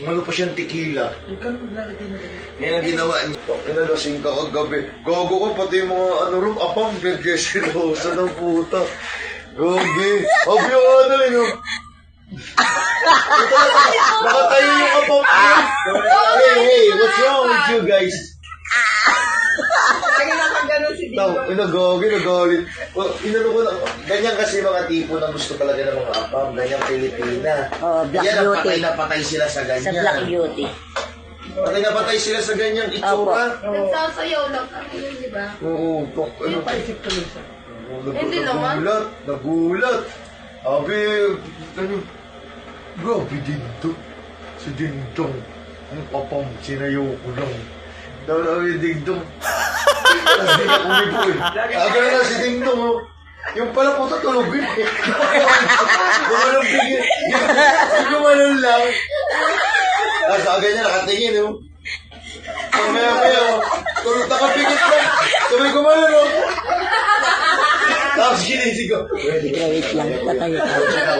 Ano pa siyang tequila. Yan ang ginawa niya. Inalasing ka kagabi. Gago ko, pati yung mga ano rin, apang gagesirosa ng puta. Gogi. Sabi yung ano yun, oh. Nakatayo yung apang. Hey, what's wrong with you guys? Gogi, nagalit. Inano ko lang, ganyan kasi mga tipo na gusto talaga ng mga apam, ganyang Pilipina. Oh, Black Yan, Beauty. patay na patay sila sa ganyan. Sa Black Beauty. Patay na patay sila sa ganyang itsura. Nagsasayaw lang kami yun, di ba? Oo, ano? Hindi naman. Nagulat. Abi, ano? Grabe dito. Si Dingdong. Ang papam, sinayaw ko lang. Sabi Dingdong. Tapos di na kumipo eh. Sabi na si Dingdong, oh. Yung pala po tutulogin eh. Gumalong bigyan. Gumalong lang. Tapos agad niya nakatingin, oh. Mamaya, oh. Tulog nakapikit lang. Sabi gumalong, oh. Tapos ginisig ko. Wait lang, tatayo ka.